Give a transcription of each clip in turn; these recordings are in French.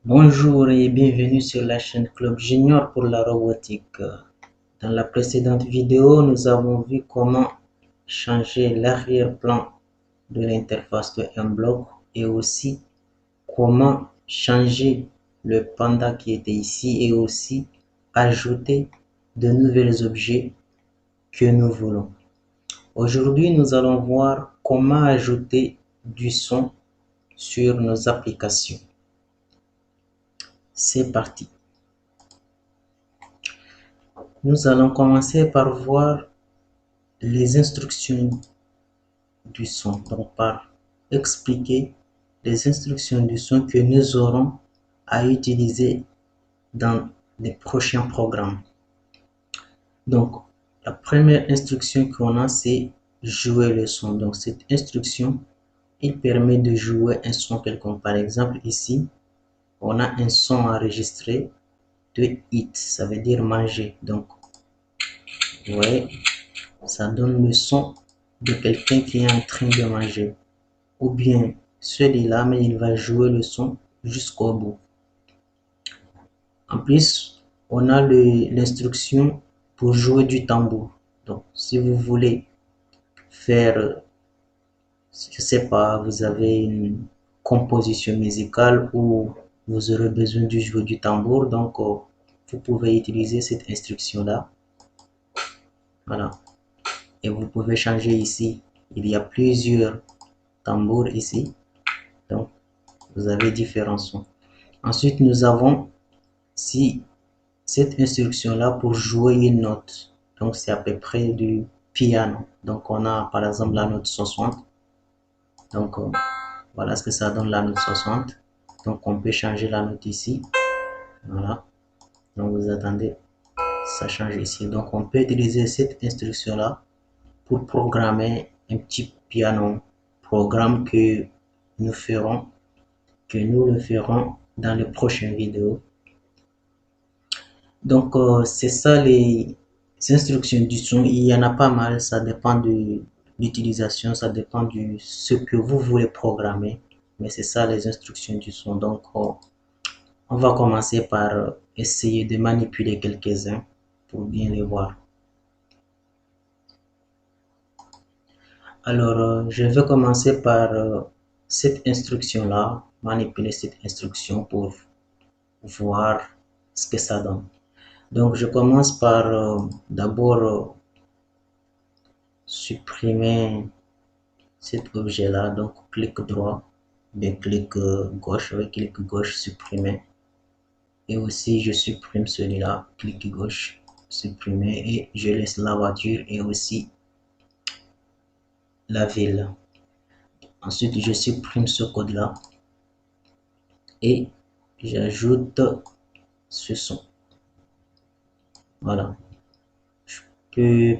Bonjour et bienvenue sur la chaîne Club Junior pour la robotique. Dans la précédente vidéo, nous avons vu comment changer l'arrière-plan de l'interface de Mblox et aussi comment changer le panda qui était ici et aussi ajouter de nouveaux objets que nous voulons. Aujourd'hui, nous allons voir comment ajouter du son sur nos applications. C'est parti. Nous allons commencer par voir les instructions du son, donc par expliquer les instructions du son que nous aurons à utiliser dans les prochains programmes. Donc, la première instruction qu'on a, c'est jouer le son. Donc, cette instruction, il permet de jouer un son quelconque. Par exemple, ici, on a un son enregistré de eat, ça veut dire manger. Donc, vous voyez, ça donne le son de quelqu'un qui est en train de manger. Ou bien celui-là, mais il va jouer le son jusqu'au bout. En plus, on a l'instruction pour jouer du tambour. Donc, si vous voulez faire, je sais pas, vous avez une composition musicale où vous aurez besoin de jouer du tambour, donc vous pouvez utiliser cette instruction-là. Voilà. Et vous pouvez changer ici. Il y a plusieurs tambours ici. Donc, vous avez différents sons. Ensuite, nous avons si cette instruction-là pour jouer une note. Donc, c'est à peu près du piano. Donc, on a par exemple la note 60. Donc, voilà ce que ça donne la note 60. Donc, on peut changer la note ici. Voilà. Donc, vous attendez, ça change ici. Donc, on peut utiliser cette instruction-là pour programmer un petit piano. Programme que nous le ferons dans les prochaines vidéos. Donc, c'est ça les instructions du son. Il y en a pas mal, ça dépend de l'utilisation, ça dépend de ce que vous voulez programmer. Mais c'est ça les instructions du son. Donc, on va commencer par essayer de manipuler quelques-uns pour bien les voir. Alors, je vais commencer par cette instruction-là, manipuler cette instruction pour voir ce que ça donne. Donc, je commence par d'abord supprimer cet objet-là. Donc, clic droit, bien clic gauche, avec clic gauche, supprimer. Et aussi, je supprime celui-là, clic gauche, supprimer. Et je laisse la voiture et aussi la ville. Ensuite, je supprime ce code-là et j'ajoute ce son. Voilà. Je peux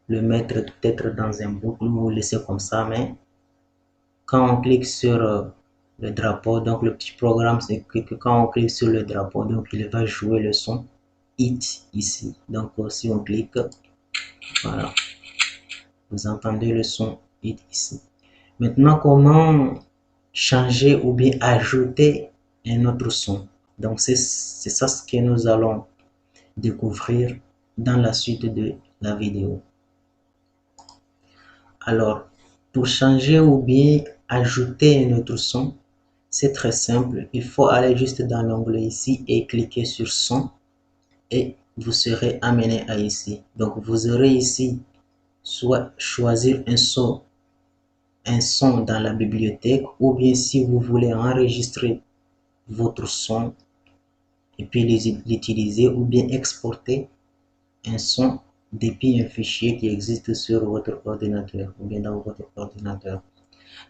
le mettre peut-être dans un boucle ou laisser comme ça, mais quand on clique sur le drapeau, donc le petit programme, c'est que quand on clique sur le drapeau, donc il va jouer le son hit ici. Donc si on clique, voilà, vous entendez le son hit ici. Maintenant, comment changer ou bien ajouter un autre son? Donc c'est ça ce que nous allons découvrir dans la suite de la vidéo. Alors, pour changer ou bien ajouter un autre son, c'est très simple. Il faut aller juste dans l'onglet ici et cliquer sur son et vous serez amené à ici. Donc, vous aurez ici soit choisir un son dans la bibliothèque ou bien si vous voulez enregistrer votre son et puis l'utiliser ou bien exporter un son depuis un fichier qui existe sur votre ordinateur ou bien dans votre ordinateur.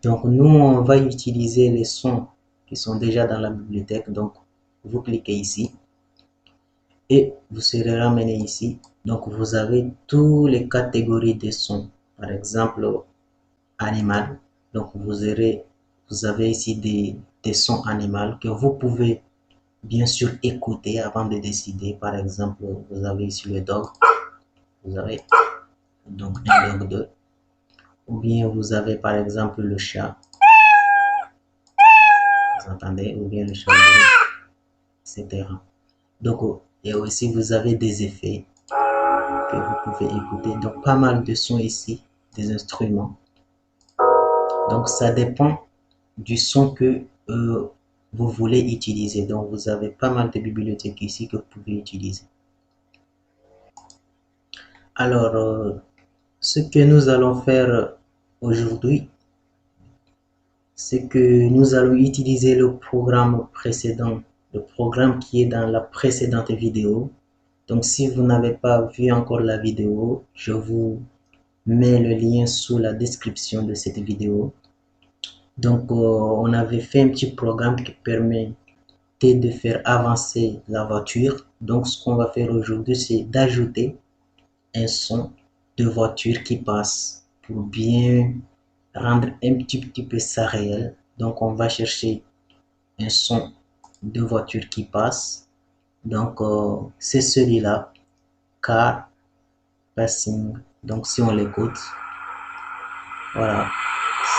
Donc, nous, on va utiliser les sons qui sont déjà dans la bibliothèque. Donc, vous cliquez ici et vous serez ramené ici. Donc, vous avez toutes les catégories de sons. Par exemple, animal. Donc, vous avez ici des sons animaux que vous pouvez bien sûr écouter avant de décider. Par exemple, vous avez ici le dog. Vous avez donc un dog 2. Ou bien vous avez par exemple le chat. vous entendez, ou bien le changer, etc. Donc, et aussi vous avez des effets que vous pouvez écouter. Donc, pas mal de sons ici, des instruments. Donc, ça dépend du son que vous voulez utiliser. Donc, vous avez pas mal de bibliothèques ici que vous pouvez utiliser. Alors, ce que nous allons faire aujourd'hui, c'est que nous allons utiliser le programme précédent, le programme qui est dans la précédente vidéo. Donc, si vous n'avez pas vu encore la vidéo, je vous mets le lien sous la description de cette vidéo. Donc, on avait fait un petit programme qui permet de faire avancer la voiture. Donc, ce qu'on va faire aujourd'hui, c'est d'ajouter un son de voiture qui passe pour bien rendre un petit peu ça réel. Donc, on va chercher un son de voiture qui passe. Donc, c'est celui-là, Car Passing. Donc, si on l'écoute, voilà,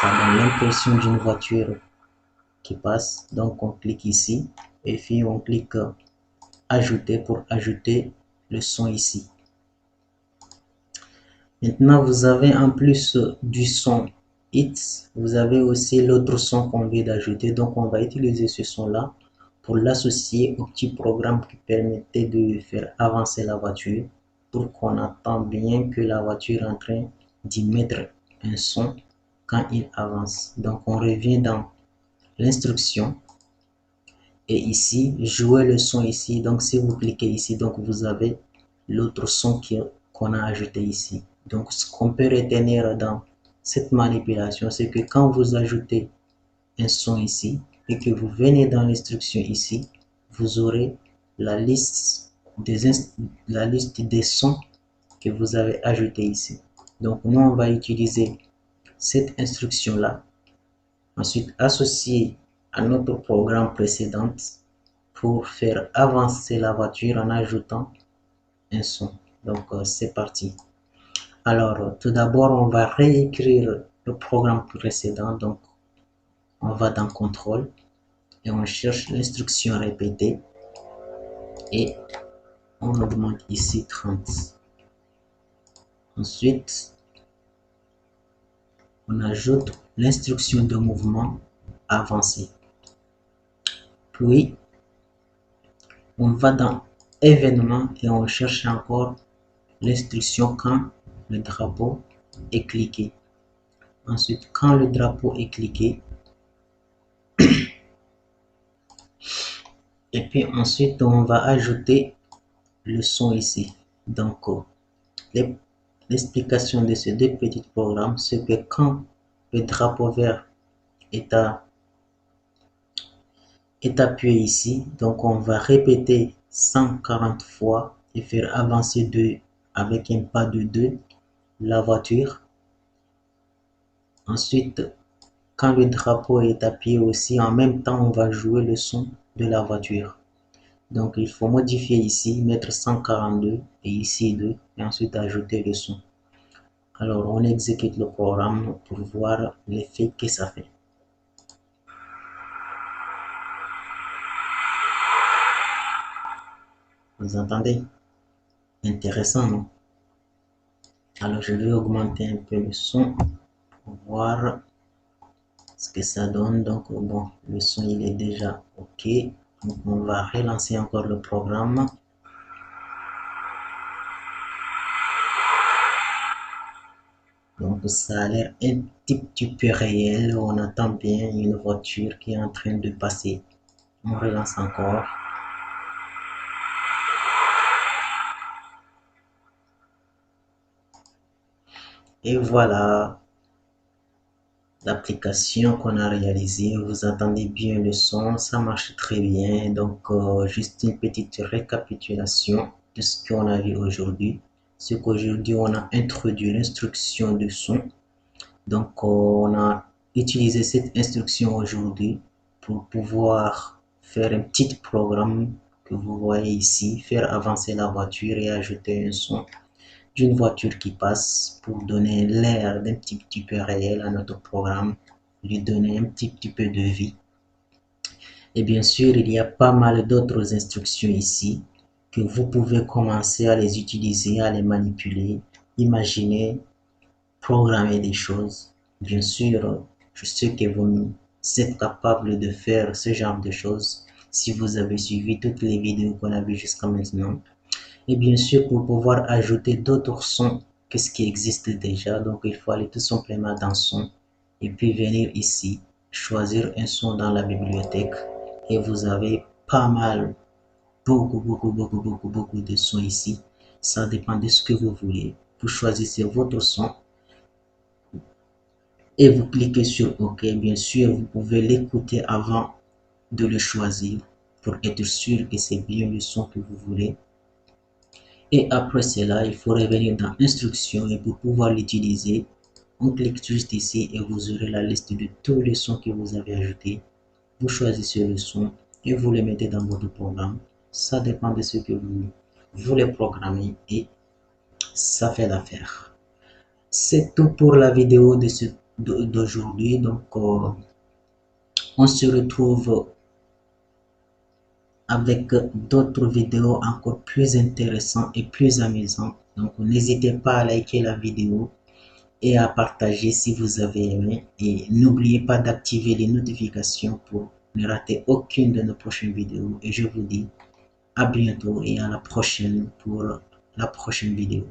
ça donne l'impression d'une voiture qui passe. Donc, on clique ici et puis on clique ajouter pour ajouter le son ici. Maintenant, vous avez en plus du son hits, vous avez aussi l'autre son qu'on vient d'ajouter. Donc, on va utiliser ce son-là pour l'associer au petit programme qui permettait de faire avancer la voiture pour qu'on entende bien que la voiture est en train d'y mettre un son quand il avance. Donc, on revient dans l'instruction et ici, jouer le son ici. Donc, si vous cliquez ici, donc vous avez l'autre son qu'on a ajouté ici. Donc, ce qu'on peut retenir dans cette manipulation, c'est que quand vous ajoutez un son ici et que vous venez dans l'instruction ici, vous aurez la liste des sons que vous avez ajouté ici. Donc, nous, on va utiliser cette instruction-là. Ensuite, associer à notre programme précédent pour faire avancer la voiture en ajoutant un son. Donc, c'est parti. Alors, tout d'abord, on va réécrire le programme précédent. Donc, on va dans contrôle et on cherche l'instruction répétée et on augmente ici 30. Ensuite, on ajoute l'instruction de mouvement avancé. Puis, on va dans événement et on cherche encore l'instruction quand le drapeau est cliqué. Ensuite, quand le drapeau est cliqué, et puis ensuite, on va ajouter le son ici. Donc, l'explication de ces deux petits programmes, c'est que quand le drapeau vert est appuyé ici, donc on va répéter 140 fois et faire avancer avec un pas de 2 la voiture. Ensuite, quand le drapeau est appuyé aussi, en même temps, on va jouer le son de la voiture. Donc, il faut modifier ici, mettre 142 et ici 2 et ensuite ajouter le son. Alors, on exécute le programme pour voir l'effet que ça fait. Vous entendez? Intéressant, non? Alors, je vais augmenter un peu le son pour voir ce que ça donne. Donc, bon, le son, il est déjà OK. Donc, on va relancer encore le programme. Donc, ça a l'air un petit peu réel. On entend bien une voiture qui est en train de passer. On relance encore. Et voilà l'application qu'on a réalisée. Vous entendez bien le son, ça marche très bien. Donc, juste une petite récapitulation de ce qu'on a vu aujourd'hui. C'est qu'aujourd'hui, on a introduit l'instruction de son. Donc, on a utilisé cette instruction aujourd'hui pour pouvoir faire un petit programme que vous voyez ici, faire avancer la voiture et ajouter un son d'une voiture qui passe pour donner l'air d'un petit peu réel à notre programme, lui donner un petit peu de vie. Et bien sûr, il y a pas mal d'autres instructions ici que vous pouvez commencer à les utiliser, à les manipuler, imaginer, programmer des choses. Bien sûr, je sais que vous êtes capable de faire ce genre de choses si vous avez suivi toutes les vidéos qu'on a vues jusqu'à maintenant. Et bien sûr, pour pouvoir ajouter d'autres sons que ce qui existe déjà, donc il faut aller tout simplement dans son et puis venir ici, choisir un son dans la bibliothèque et vous avez pas mal, beaucoup de sons ici. Ça dépend de ce que vous voulez. Vous choisissez votre son et vous cliquez sur OK. Bien sûr, vous pouvez l'écouter avant de le choisir pour être sûr que c'est bien le son que vous voulez. Et après cela, il faut revenir dans Instructions et pour pouvoir l'utiliser, on clique juste ici et vous aurez la liste de tous les sons que vous avez ajoutés. Vous choisissez le son et vous le mettez dans votre programme. Ça dépend de ce que vous voulez programmer et ça fait l'affaire. C'est tout pour la vidéo d'aujourd'hui. Donc, on se retrouve avec d'autres vidéos encore plus intéressantes et plus amusantes. Donc, n'hésitez pas à liker la vidéo et à partager si vous avez aimé. Et n'oubliez pas d'activer les notifications pour ne rater aucune de nos prochaines vidéos. Et je vous dis à bientôt et à la prochaine pour la prochaine vidéo.